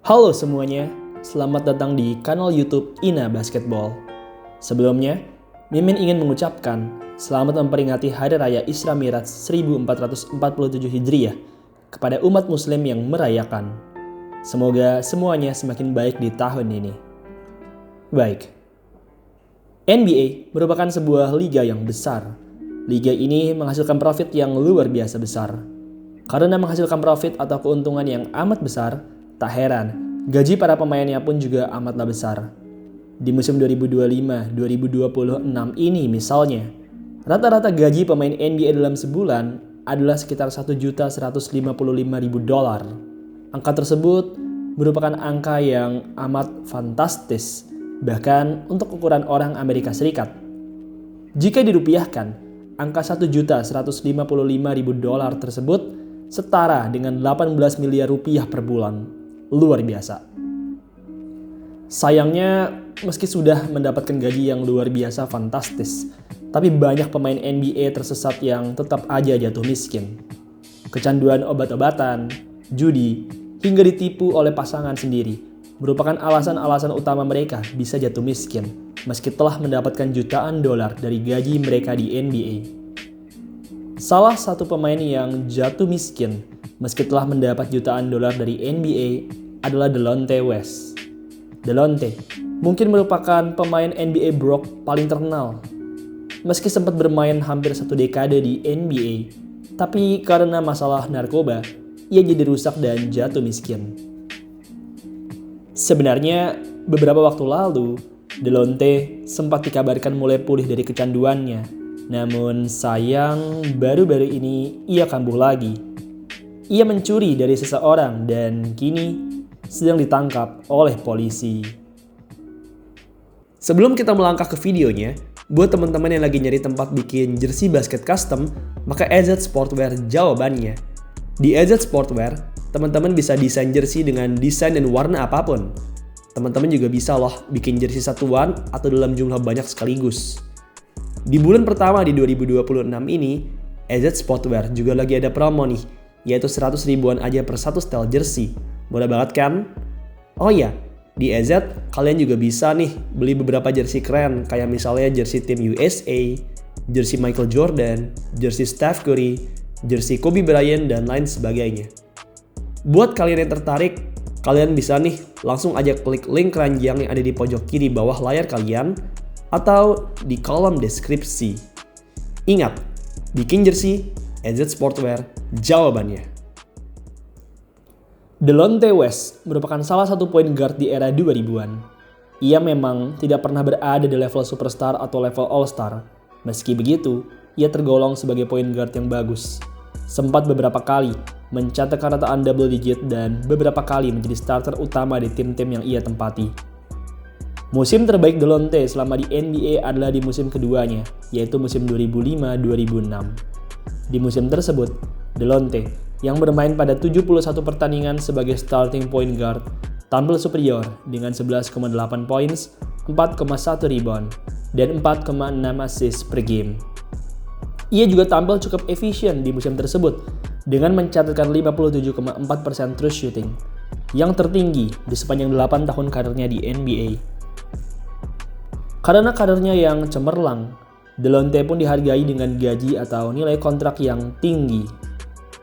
Halo semuanya, selamat datang di kanal YouTube Ina Basketball. Sebelumnya, Mimin ingin mengucapkan selamat memperingati Hari Raya Isra Miraj 1447 Hijriah kepada umat muslim yang merayakan. Semoga semuanya semakin baik di tahun ini. Baik, NBA merupakan sebuah liga yang besar. Liga ini menghasilkan profit yang luar biasa besar. Karena menghasilkan profit atau keuntungan yang amat besar, tak heran, gaji para pemainnya pun juga amatlah besar. Di musim 2025-2026 ini misalnya, rata-rata gaji pemain NBA dalam sebulan adalah sekitar $1.155.000. Angka tersebut merupakan angka yang amat fantastis, bahkan untuk ukuran orang Amerika Serikat. Jika dirupiahkan, angka $1.155.000 tersebut setara dengan 18 miliar rupiah per bulan. Luar biasa. Sayangnya, meski sudah mendapatkan gaji yang luar biasa fantastis, tapi banyak pemain NBA tersesat yang tetap aja jatuh miskin. Kecanduan obat-obatan, judi, hingga ditipu oleh pasangan sendiri merupakan alasan-alasan utama mereka bisa jatuh miskin, meski telah mendapatkan jutaan dolar dari gaji mereka di NBA. Salah satu pemain yang jatuh miskin meski telah mendapat jutaan dolar dari NBA adalah Delonte West. Delonte mungkin merupakan pemain NBA broke paling terkenal. Meski sempat bermain hampir 1 dekade di NBA, tapi karena masalah narkoba, ia jadi rusak dan jatuh miskin. Sebenarnya, beberapa waktu lalu, Delonte sempat dikabarkan mulai pulih dari kecanduannya. Namun sayang, baru-baru ini ia kambuh lagi. Ia mencuri dari seseorang dan kini sedang ditangkap oleh polisi. Sebelum kita melangkah ke videonya, buat teman-teman yang lagi nyari tempat bikin jersey basket custom, maka AZ Sportwear jawabannya. Di AZ Sportwear, teman-teman bisa desain jersey dengan desain dan warna apapun. Teman-teman juga bisa loh bikin jersey satuan atau dalam jumlah banyak sekaligus. Di bulan pertama di 2026 ini, AZ Sportwear juga lagi ada promo nih, yaitu 100 ribuan aja per satu style jersey. Murah banget kan? Oh iya, di AZ kalian juga bisa nih beli beberapa jersey keren, kayak misalnya jersey tim USA, jersey Michael Jordan, jersey Steph Curry, jersey Kobe Bryant, dan lain sebagainya. Buat kalian yang tertarik, kalian bisa nih langsung aja klik link keranjang yang ada di pojok kiri bawah layar kalian atau di kolom deskripsi. Ingat, bikin jersey, AZ Sportwear jawabannya. Delonte West merupakan salah satu point guard di era 2000-an. Ia memang tidak pernah berada di level superstar atau level all-star. Meski begitu, ia tergolong sebagai point guard yang bagus. Sempat beberapa kali mencatatkan rataan double digit dan beberapa kali menjadi starter utama di tim-tim yang ia tempati. Musim terbaik Delonte selama di NBA adalah di musim keduanya, yaitu musim 2005-2006. Di musim tersebut, Delonte yang bermain pada 71 pertandingan sebagai starting point guard tampil superior dengan 11,8 points, 4,1 rebound, dan 4,6 assist per game. Ia juga tampil cukup efisien di musim tersebut dengan mencatatkan 57,4% true shooting, yang tertinggi di sepanjang 8 tahun karirnya di NBA. Karena karirnya yang cemerlang, Delonte pun dihargai dengan gaji atau nilai kontrak yang tinggi.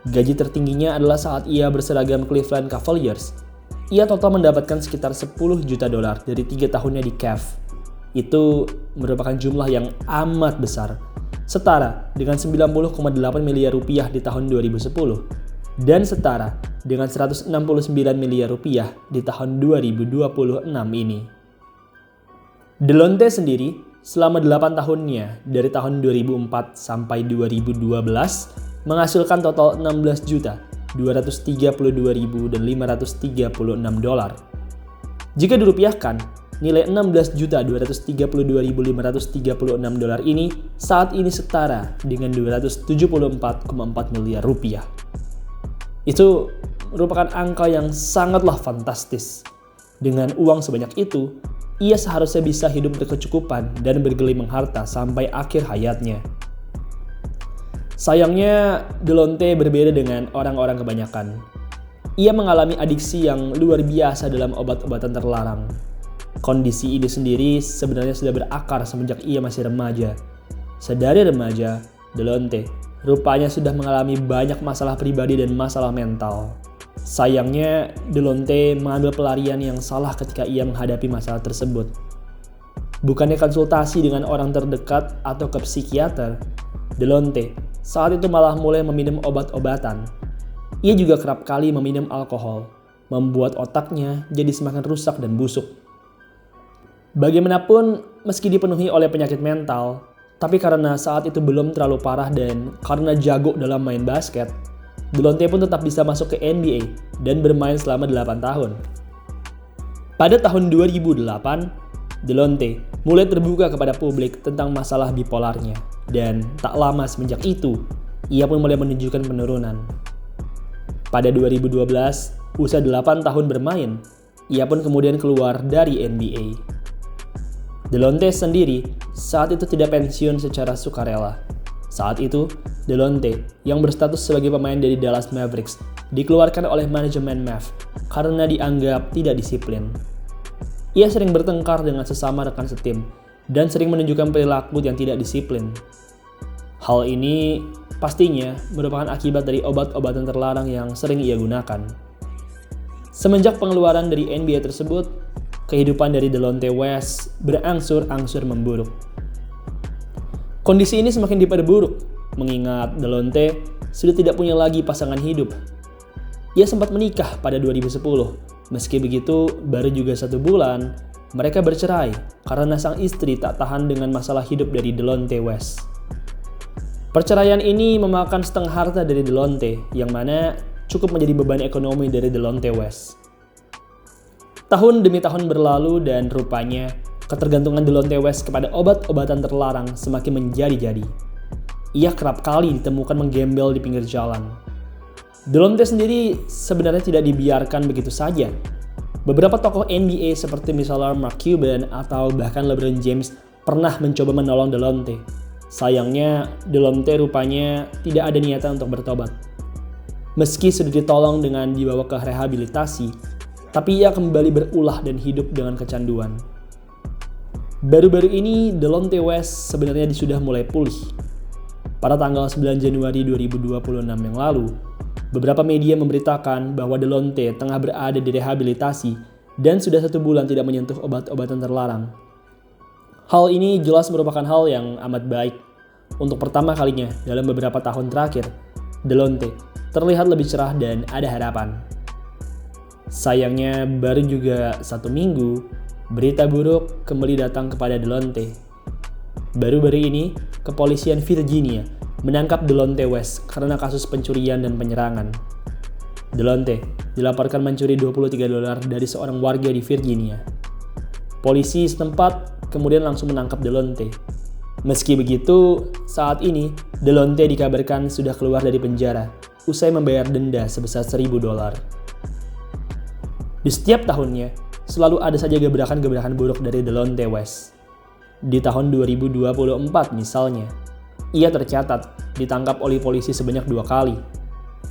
Gaji tertingginya adalah saat ia berseragam Cleveland Cavaliers. Ia total mendapatkan sekitar $10 juta dari 3 tahunnya di Cavs. Itu merupakan jumlah yang amat besar, setara dengan 90,8 miliar rupiah di tahun 2010 dan setara dengan 169 miliar rupiah di tahun 2026 ini. Delonte sendiri selama 8 tahunnya dari tahun 2004 sampai 2012 menghasilkan total $16.232.536. Jika dirupiahkan, nilai $16.232.536 ini saat ini setara dengan 274,4 miliar rupiah. Itu merupakan angka yang sangatlah fantastis. Dengan uang sebanyak itu, ia seharusnya bisa hidup berkecukupan dan bergelimang harta sampai akhir hayatnya. Sayangnya, Delonte berbeda dengan orang-orang kebanyakan. Ia mengalami adiksi yang luar biasa dalam obat-obatan terlarang. Kondisi ini sendiri sebenarnya sudah berakar semenjak ia masih remaja. Sedari remaja, Delonte rupanya sudah mengalami banyak masalah pribadi dan masalah mental. Sayangnya, Delonte mengambil pelarian yang salah ketika ia menghadapi masalah tersebut. Bukannya konsultasi dengan orang terdekat atau ke psikiater, Delonte saat itu malah mulai meminum obat-obatan. Ia juga kerap kali meminum alkohol, membuat otaknya jadi semakin rusak dan busuk. Bagaimanapun, meski dipenuhi oleh penyakit mental, tapi karena saat itu belum terlalu parah dan karena jago dalam main basket, Delonte pun tetap bisa masuk ke NBA dan bermain selama 8 tahun. Pada tahun 2008, Delonte mulai terbuka kepada publik tentang masalah bipolarnya, dan tak lama semenjak itu, ia pun mulai menunjukkan penurunan. Pada 2012, usia 8 tahun bermain, ia pun kemudian keluar dari NBA. Delonte sendiri saat itu tidak pensiun secara sukarela. Saat itu, Delonte yang berstatus sebagai pemain dari Dallas Mavericks dikeluarkan oleh manajemen Mavs karena dianggap tidak disiplin. Ia sering bertengkar dengan sesama rekan setim dan sering menunjukkan perilaku yang tidak disiplin. Hal ini pastinya merupakan akibat dari obat-obatan terlarang yang sering ia gunakan. Semenjak pengeluaran dari NBA tersebut, kehidupan dari Delonte West berangsur-angsur memburuk. Kondisi ini semakin diperburuk, mengingat Delonte sudah tidak punya lagi pasangan hidup. Ia sempat menikah pada 2010, meski begitu baru juga 1 bulan, mereka bercerai karena sang istri tak tahan dengan masalah hidup dari Delonte West. Perceraian ini memakan setengah harta dari Delonte, yang mana cukup menjadi beban ekonomi dari Delonte West. Tahun demi tahun berlalu dan rupanya ketergantungan Delonte West kepada obat-obatan terlarang semakin menjadi-jadi. Ia kerap kali ditemukan menggembel di pinggir jalan. Delonte sendiri sebenarnya tidak dibiarkan begitu saja. Beberapa tokoh NBA seperti misalnya Mark Cuban atau bahkan LeBron James pernah mencoba menolong Delonte. Sayangnya, Delonte rupanya tidak ada niatan untuk bertobat. Meski sudah ditolong dengan dibawa ke rehabilitasi, tapi ia kembali berulah dan hidup dengan kecanduan. Baru-baru ini, Delonte West sebenarnya sudah mulai pulih. Pada tanggal 9 Januari 2026 yang lalu, beberapa media memberitakan bahwa Delonte tengah berada di rehabilitasi dan sudah 1 bulan tidak menyentuh obat-obatan terlarang. Hal ini jelas merupakan hal yang amat baik. Untuk pertama kalinya dalam beberapa tahun terakhir, Delonte terlihat lebih cerah dan ada harapan. Sayangnya baru juga 1 minggu, berita buruk kembali datang kepada Delonte. Baru-baru ini, kepolisian Virginia menangkap Delonte West karena kasus pencurian dan penyerangan. Delonte dilaporkan mencuri $23 dari seorang warga di Virginia. Polisi setempat kemudian langsung menangkap Delonte. Meski begitu, saat ini Delonte dikabarkan sudah keluar dari penjara usai membayar denda sebesar $1.000. Di setiap tahunnya, selalu ada saja gebrakan-gebrakan buruk dari Delonte West. Di tahun 2024 misalnya, ia tercatat ditangkap oleh polisi sebanyak 2 kali.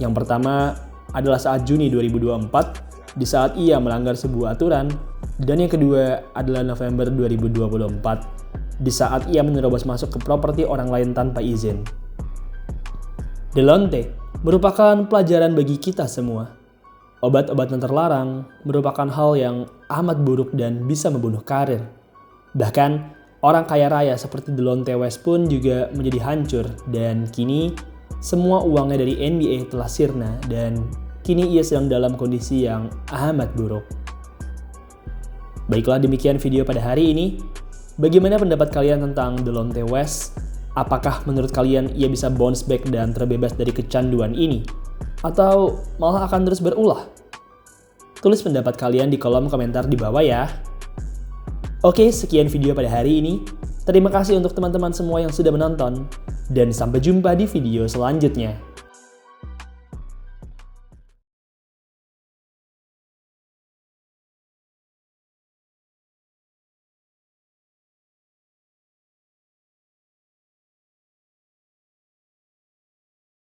Yang pertama adalah saat Juni 2024, di saat ia melanggar sebuah aturan, dan yang kedua adalah November 2024, di saat ia menerobos masuk ke properti orang lain tanpa izin. Delonte merupakan pelajaran bagi kita semua. Obat-obatan terlarang merupakan hal yang amat buruk dan bisa membunuh karir. Bahkan, orang kaya raya seperti Delonte West pun juga menjadi hancur, dan kini semua uangnya dari NBA telah sirna dan kini ia sedang dalam kondisi yang amat buruk. Baiklah, demikian video pada hari ini. Bagaimana pendapat kalian tentang Delonte West? Apakah menurut kalian ia bisa bounce back dan terbebas dari kecanduan ini? Atau malah akan terus berulah? Tulis pendapat kalian di kolom komentar di bawah ya. Oke, sekian video pada hari ini. Terima kasih untuk teman-teman semua yang sudah menonton. Dan sampai jumpa di video selanjutnya.